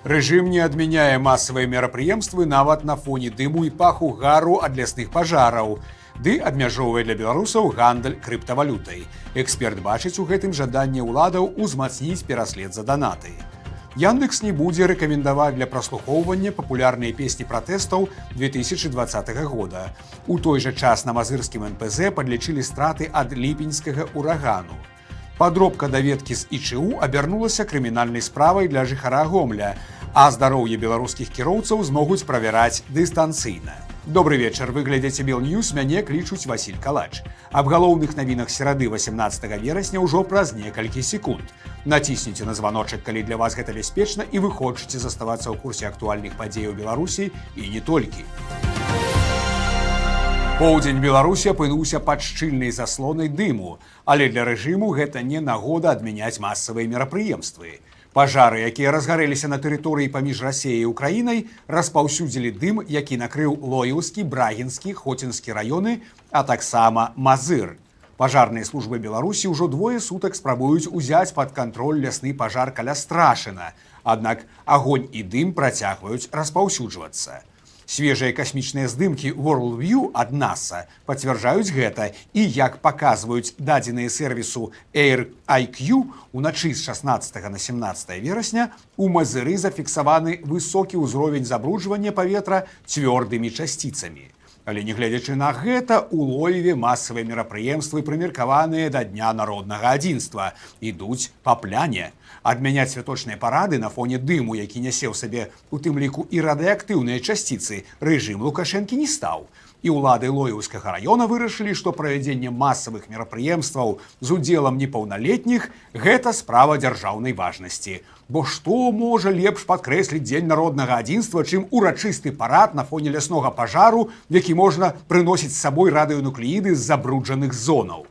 Рэжым не адмяняе масавыя мерапрыемствы нават на фоне дыму і паху гару ад лясных пажараў, ды абмяжоўвае для беларусаў гандаль крыптавалютай. Эксперт бачыць у гэтым жаданне ўладаў узмацніць пераслед за данаты. Яндекс не будзе рэкамендаваць для праслухоўвання папулярныя песні пратэстаў 2020 года. У той жа час на мазырскім НПЗ падлічылі страты ад ліпеньскага урагану. Падробка даведкі з ІЧУ абярнулася крымінальнай справай для жыхара Гомля, а здароўе беларускіх кіроўцаў змогуць правяраць дыстанцыйна. Добры вечар, вы глядзіце Белньюз, мяне клічуць Васіль Калач. Аб галоўных навінах серады 18 верасня ўжо праз некалькі секунд. Націсніце на званочак, калі для вас гэта бяспечна і вы хочаце заставацца ў курсе актуальных падзеяў Беларусі і не толькі. Поўдзень Беларусі апынуўся пад шчыльнай заслонай дыму, але для рэжыму гэта не нагода адмяняць масавыя мерапрыемствы. Пажары, якія разгарэліся на тэрыторыі паміж Расеяй і Украінай, распаўсюдзілі дым, які накрыў Лоеўскі, Брагінскі, Хоцінскі раёны, а таксама Мазыр. Пажарныя службы Беларусі ўжо двое сутак спрабуюць узяць пад кантроль лясны пажар каля Страшына, аднак агонь і дым працягваюць распаўсюджвацца. Свежыя касмічныя здымкі WorldView ад NASA пацвярджаюць гэта, і як паказваюць дадзеныя сервісу AirIQ, уначы з 16 на 17 верасня у Мазыры зафіксаваны высокі ўзровень забруджвання паветра цвёрдымі часціцамі. Але нягледзячы на гэта, у Лоеве масавыя мерапрыемствы, прымеркаваныя да Дня народнага адзінства, ідуць па пляне. Адмяняць святочныя парады на фоне дыму, які нясе ў сабе у тым ліку і радыеактыўныя часціцы, рэжым Лукашэнкі не стаў. І ўлады Лоеўскага раёна вырашылі, што правядзенне масавых мерапрыемстваў з удзелам непаўналетніх – гэта справа дзяржаўнай важнасці. Бо што можа лепш падкрэсліць Дзень народнага адзінства, чым урачысты парад на фоне ляснога пажару, які можна прыносіць з сабой радыёнуклеіды з забруджаных зонаў.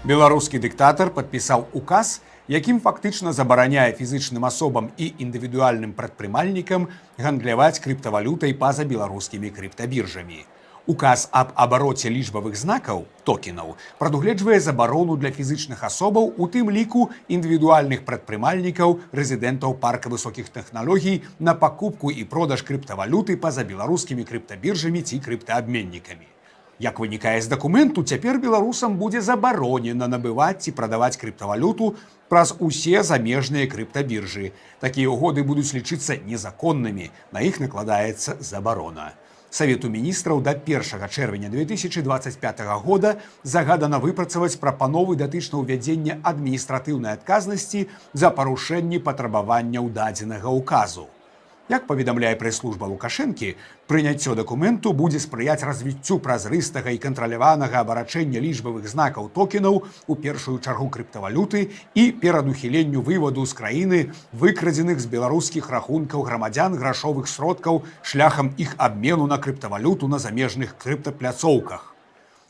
Беларускі дыктатар падпісаў указ, якім фактычна забараняе фізычным асобам і індывідуальным прадпрымальнікам гандляваць крыптавалютай па-за беларускімі крыптабіржамі. Указ аб абароце лічбавых знакаў, токенаў, прадугледжвае забарону для фізычных асобаў, у тым ліку індывідуальных прадпрымальнікаў, рэзідэнтаў парка высокіх тэхналогій на пакупку і продаж крыптавалюты па-за беларускімі крыптабіржамі ці крыптаабменнікамі. Як вынікае з дакументу, цяпер беларусам будзе забаронена набываць ці прадаваць крыптавалюту праз усе замежныя крыптабіржы. Такія угоды будуць лічыцца незаконнымі, на іх накладаецца забарона. Савету міністраў да 1 чэрвеня 2025 года загадана выпрацаваць прапановы датычна ўвядзення адміністратыўнай адказнасці за парушэнне патрабаванняў дадзенага ўказу. Як паведамляе прэс-служба Лукашэнкі, прыняццё дакументу будзе спрыяць развіццю празрыстага і кантраляванага абарачэння лічбавых знакаў токенаў, у першую чаргу крыптавалюты, і перадухіленню вываду з краіны выкрадзеных з беларускіх рахункаў грамадзян грашовых сродкаў шляхам іх абмену на крыптавалюту на замежных крыптапляцоўках.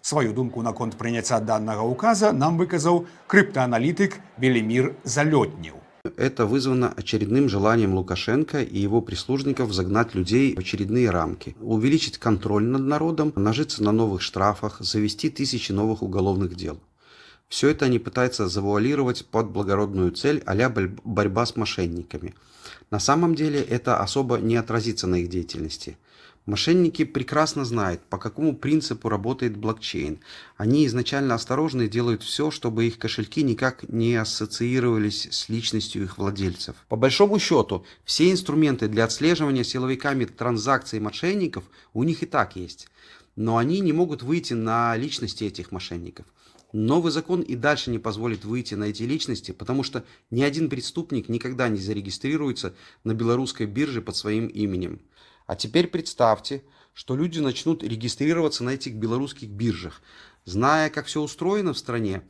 Сваю думку наконт прыняцця данага ўказа нам выказаў крыптааналітык Велимир Залётнеў. Это вызвано очередным желанием Лукашенко и его прислужников загнать людей в очередные рамки, увеличить контроль над народом, нажиться на новых штрафах, завести тысячи новых уголовных дел. Все это они пытаются завуалировать под благородную цель а-ля борьба с мошенниками. На самом деле это особо не отразится на их деятельности. Мошенники прекрасно знают, по какому принципу работает блокчейн. Они изначально осторожны и делают все, чтобы их кошельки никак не ассоциировались с личностью их владельцев. По большому счету, все инструменты для отслеживания силовиками транзакций мошенников у них и так есть. Но они не могут выйти на личности этих мошенников. Новый закон и дальше не позволит выйти на эти личности, потому что ни один преступник никогда не зарегистрируется на белорусской бирже под своим именем. А теперь представьте, что люди начнут регистрироваться на этих белорусских биржах. Зная, как все устроено в стране,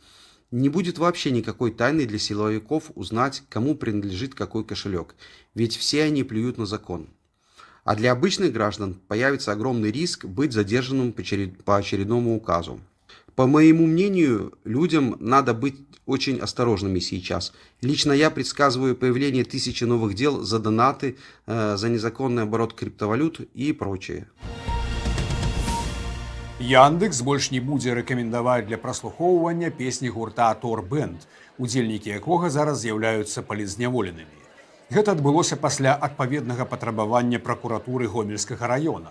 не будет вообще никакой тайны для силовиков узнать, кому принадлежит какой кошелек, ведь все они плюют на закон. А для обычных граждан появится огромный риск быть задержанным по очередному указу. По моему мнению, людям надо быть очень осторожными сейчас. Лично я предсказываю появление 1000 новых дел за донаты, за незаконный оборот криптовалют и прочее. Яндекс больш не будзе рэкамендаваць для праслухоўвання песні гурта Тор Бэнд, удзельнікі якога зараз з'яўляюцца палітзняволенымі. Гэта адбылося пасля адпаведнага патрабавання пракуратуры Гомельскага раёна.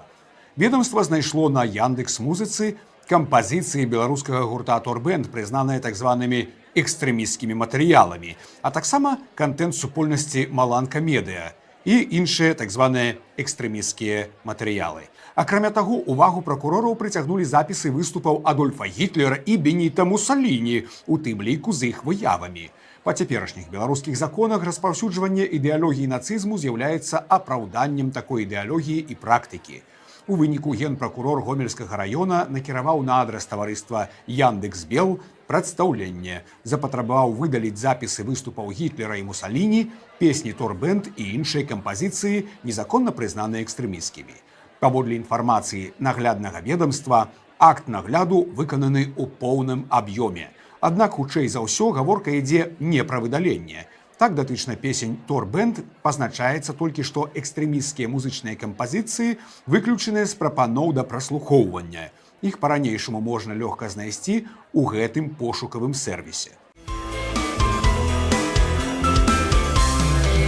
Ведомства знайшло на Яндекс.Музыцы кампазіцыі беларускага гурта «Торбэнд», прызнаныя так званымі экстрэмісцкімі матэрыяламі, а таксама кантэнт супольнасці «Маланка Медыа» і іншыя так званыя экстрэмісцкія матэрыялы. Акрамя таго, увагу пракурораў прыцягнулі запісы выступаў Адольфа Гітлера і Беніта Мусаліні, у тым ліку з іх выявамі. Па цяперашніх беларускіх законах распаўсюджванне ідэалогіі нацызму з'яўляецца апраўданнем такой ідэалогіі і практыкі. У выніку генпракурор Гомельскага раёна накіраваў на адрас таварыства «Яндекс.Бел» прадстаўленне, запатрабаваў выдаліць запісы выступаў Гітлера і Мусаліні, песні «Торбэнд» і іншыя кампазіцыі, незаконна прызнаныя экстрэмісцкімі. Паводле інфармацыі нагляднага ведомства, акт нагляду выкананы ў поўным аб'ёме. Аднак, хутчэй за ўсё, гаворка ідзе не пра выдаленне. Так, датычна песень «Торбэнд» пазначаецца толькі, што экстрэмісцкія музычныя кампазіцыі выключаныя з прапаноў да праслухоўвання. Іх па-ранейшаму можна лёгка знайсці ў гэтым пошукавым сервісе.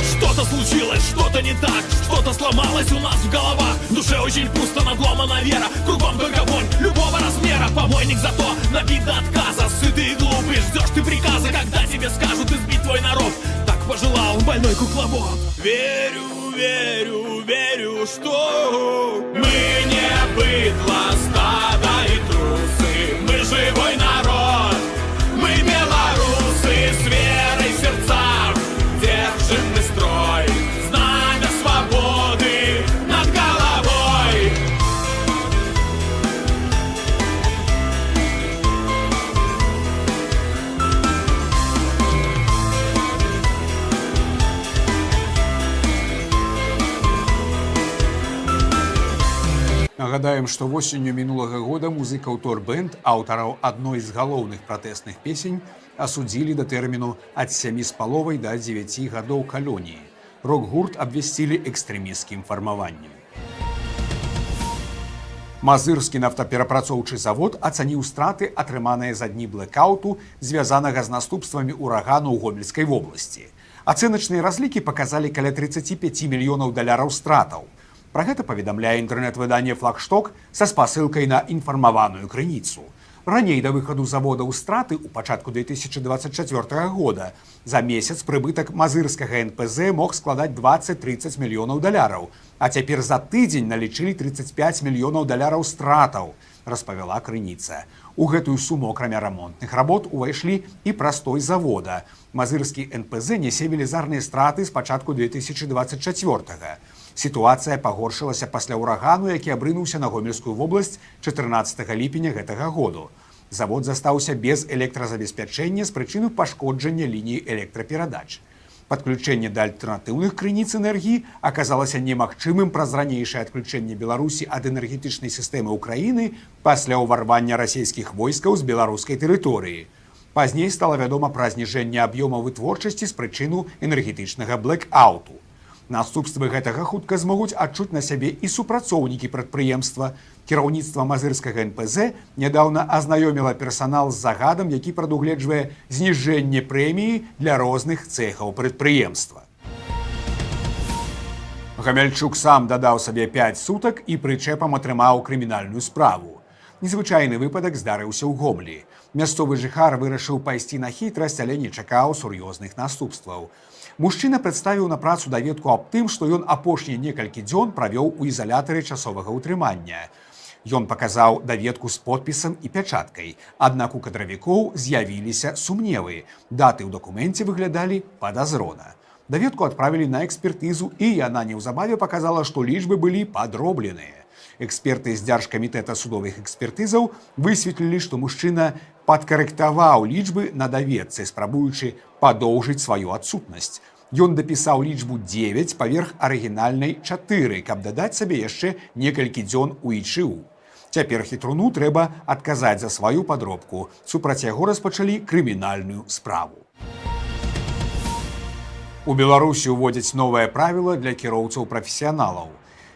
Что-то случилось, что-то не так, что-то сломалось у нас в головах. В душе очень пусто, надломана вера, кругом только вонь любого размера. Помойник зато набит до отказа, сытый и глупый, ждешь ты приказа, когда тебе скажут избить твой народ. Так пожелал больной кукловод. Верю, верю, верю, что мы не быдло, стадо и трусы, мы живой народ, мы белорусы с верой в сердцах. Держим мы строй, знамя свободы над головой. Нагадаем, што восенню мінулага года музыкаў «Торбэнд», аўтараў адной з галоўных пратэсных песень, асудзілі да тэрміну ад 7,5 да 9 гадоў калоніі. Рок-гурт абвясцілі экстрэмісцкім фармаваннем. Мазырскі нафтаперапрацоўчы завод ацаніў страты, атрыманыя за дні блэкауту, звязанага з наступствамі ўрагану ў Гомельскай вобласці. Ацэначныя разлікі паказалі каля 35 мільёнаў даляраў стратаў. Пра гэта паведамляе інтэрнэт-выданне «Флагшток» са спасылкай на інфармаваную крыніцу. Раней да выхаду завода ў страты ў пачатку 2024 года за месяц прыбытак мазырскага НПЗ мог складаць 20-30 мільёнаў даляраў, а цяпер за тыдзень налічылі 35 мільёнаў даляраў стратаў, распавяла крыніца. У гэтую суму, акрамя рамонтных работ, увайшлі і прастой завода. Мазырскі НПЗ нясе велізарныя страты з пачатку 2024-га. Сітуацыя пагоршылася пасля ўрагану, які абрынуўся на Гомельскую вобласць 14 ліпеня гэтага году. Завод застаўся без электразабеспячэння з прычыны пашкоджання ліній электраперадач. Падключэнне да альтэрнатыўных крыніц энергіі аказалася немагчымым праз ранейшае адключэнне Беларусі ад энергетычнай сістэмы ўкраіны пасля ўварвання расійскіх войскаў з беларускай тэрыторыі. Пазней стала вядома пра зніжэнне аб'ёма вытворчасці з прычыну энергетычнага блэкауту. Наступствы гэтага хутка змогуць адчуць на сябе і супрацоўнікі прадпрыемства. Кіраўніцтва мазырскага НПЗ нядаўна азнаёміла персанал з загадам, які прадугледжвае зніжэнне прэміі для розных цэхаў прадпрыемства. Гамяльчук сам дадаў сабе 5 сутак і прычэпам атрымаў крымінальную справу. Незвычайны выпадак здарыўся ў Гомлі. Мясцовы жыхар вырашыў пайсці на хітрасць, але не чакаў сур'ёзных наступстваў. Мужчына прадставіў на працу даведку аб тым, што ён апошнія некалькі дзён правёў у ізалятары часовага ўтрымання. Ён паказаў даведку з подпісам і пячаткай, аднак у кадравікоў з'явіліся сумневы. Даты ў дакуменце выглядалі падазрона. Даведку адправілі на экспертызу, і яна неўзабаве паказала, што лічбы былі падробленыя. Эксперты з Дзяржкамітэта судовых экспертызаў высветлілі, што мужчына падкарэктаваў лічбы на даведцы, спрабуючы падоўжыць сваю адсутнасць. Ён дапісаў лічбу 9 паверх арыгінальнай 4, каб дадаць сабе яшчэ некалькі дзён у ІЧУ. Цяпер хітруну трэба адказаць за сваю падробку. Супраць яго распачалі крымінальную справу. У Беларусі ўводзяць новае правіла для кіроўцаў-прафесіяналаў.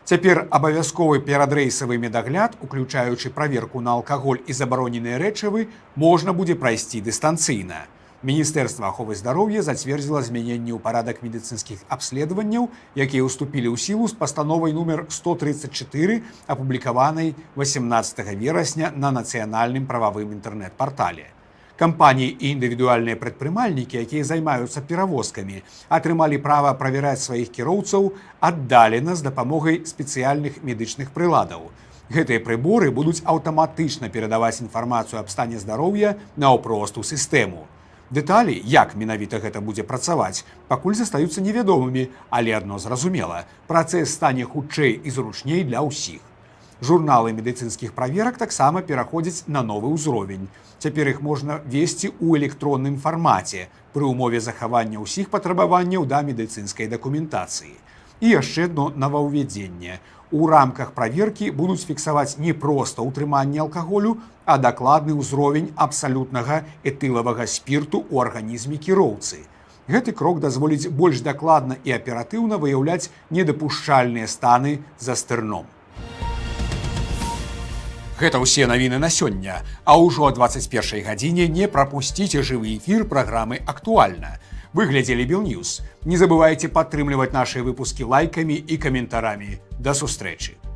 Цяпер абавязковы перадрэйсавы медагляд, уключаючы праверку на алкаголь і забароненыя рэчывы, можна будзе прайсці дыстанцыйна. Міністэрства аховы здароўя зацвердзіла змяненні ў парадак медыцынскіх абследаванняў, якія ўступілі ў сілу з пастановай нумар 134, апублікаванай 18 верасня на нацыянальным прававым інтэрнэт-партале. Кампаніі і індывідуальныя прадпрымальнікі, якія займаюцца перавозкамі, атрымалі права правяраць сваіх кіроўцаў аддалена з дапамогай спецыяльных медычных прыладаў. Гэтыя прыборы будуць аўтаматычна перадаваць інфармацыю аб стане здароўя наўпрост у сістэму. Дэталі, як менавіта гэта будзе працаваць, пакуль застаюцца невядомымі, але адно зразумела – працэс стане хутчэй і зручней для ўсіх. Журналы медыцынскіх праверак таксама пераходзяць на новы ўзровень. Цяпер іх можна весці ў электронным фармаце пры ўмове захавання ўсіх патрабаванняў да медыцынскай дакументацыі. І яшчэ адно новаўвядзенне. У рамках праверкі будуць фіксаваць не проста ўтрыманне алкаголю, а дакладны ўзровень абсалютнага этылавага спірту ў арганізме кіроўцы. Гэты крок дазволіць больш дакладна і аператыўна выяўляць недапушчальныя станы за стырном. Гэта ўсе навіны на сёння, а ўжо о 21 гадзіне не прапусціце жывы эфір праграмы «Актуальна». Вы глядзелі Белньюз. Не забывайце падтрымліваць нашыя выпускі лайкамі і каментарамі. Да сустрэчы!